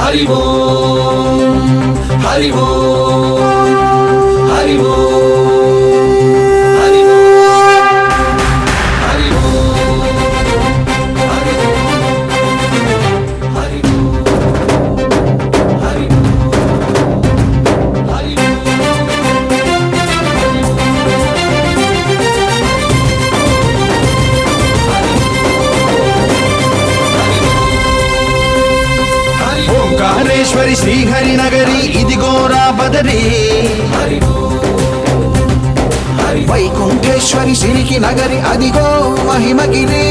హరి ఓం హరి ఓం హరి ఓం హరి ఓం హరి ఓం హరి ఓం హరి ఓం హరి ఓంకారేశ్వరి శ్రీహరి నగరి ఇదిగోరా బదరి వైకుంఠేశ్వరి సిరికి నగరి అదిగో మహిమగిరి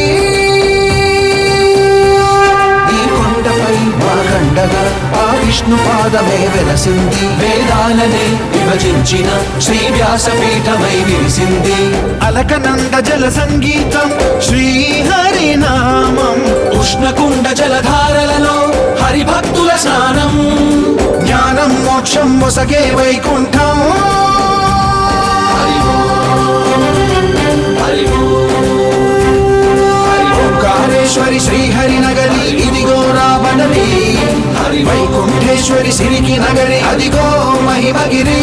ఈ కొండపై వాగండగా ఆ విష్ణు పాదమే వెలసింది వేదాలనే విభజించిన శ్రీ వ్యాసపీఠమై విరిసింది అలకనంద జల సంగీతం శ్రీహరి నామం ఉష్ణకుండ జలధారలలో హరిభక్తుల స్నానం జ్ఞానం మోక్షం మొసగే వైకుంఠం హరి ఓం హరి ఓం ఓంకారేశ్వరి శ్రీహరి నగరి ఇదిగోరా బదరి వైకుంఠేశ్వరి సిరికి నగరి అదిగో మహిమగిరి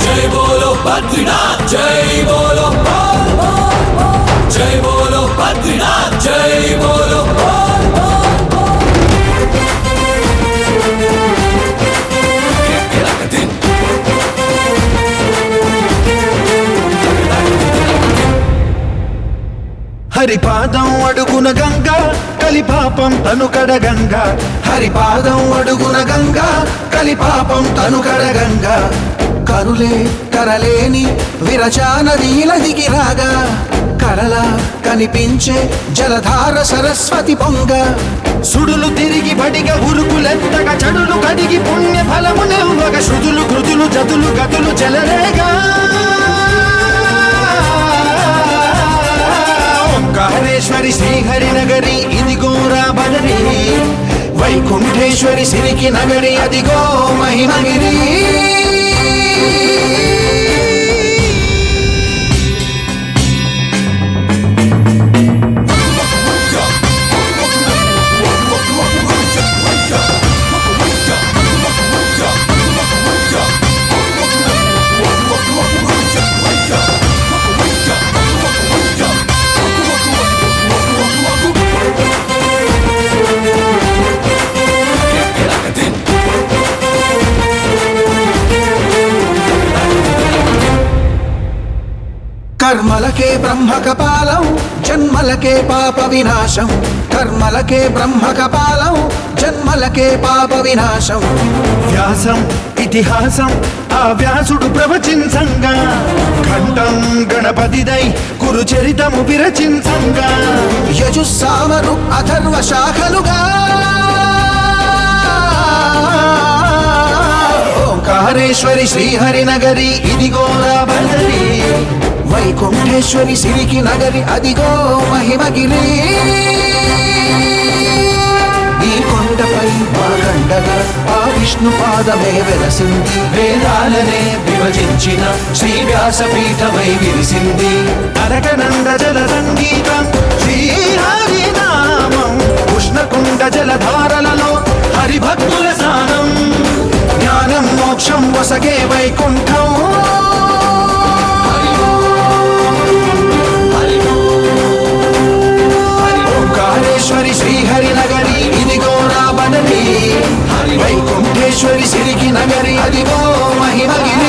జై బోలో బద్రీనాథ్ జై బోలో జై బోలో బద్రీనాథ్ జై బోలో హరిపాదం అడుగున గంగా కలిపాపం తను కడగంగా హరిపాదం అడుగున గంగా కలిపాపం తను కడగంగా కరులే కరలేని విరచా నదీల దిగి రాగా కరలా కనిపించే జలధార సరస్వతి పొంగ సుడులు తిరిగి బడిగా ఉరుకులెత్తగా చడులు కడిగి పుణ్య ఫలము నెవ్వగ శృతులు కృతులు జతులు గతులు చెలరేగా ఓంకారేశ్వరి శ్రీహరి నగరి ఇదిగోరా బదరి వైకుంఠేశ్వరి సిరికి నగరి అదిగో మహిమగిరి కర్మలకే బ్రహ్మ కపాలం జన్మలకే పాప వినాశం కర్మలకే బ్రహ్మ కపాలం జన్మలకే పాప వినాశం వ్యాసం ఇతిహాసం ఆ వ్యాసుడు ప్రవచించంగా ఖండం గణపతిదై కురు చరితము విరచించంగా యజుస్సామరు అథర్వ శాఖలుగా ఓంకారేశ్వరి శ్రీహరి నగరి ఇదిగోరా బదరి వైకుంఠేశ్వరి సిరికి నగరి అదిగో మహిమగిరి ఈ కొండపై వాగండగా ఆ విష్ణు పాదమే వెలసింది వేదాలనే విభజించిన శ్రీ వ్యాసపీఠమై విరిసింది అరగనంద జల సంగీతం శ్రీహరి నామం ఉష్ణకుండ జలధారలలో హరిభక్తుల స్నానం జ్ఞానం మోక్షం వసగే వైకుంఠం ఓంకారేశ్వరి శ్రీహరి నగరి ఇదిగోరా బదరి వైకుంఠేశ్వరి సిరికి నగరి అదిగో మహిమగిరి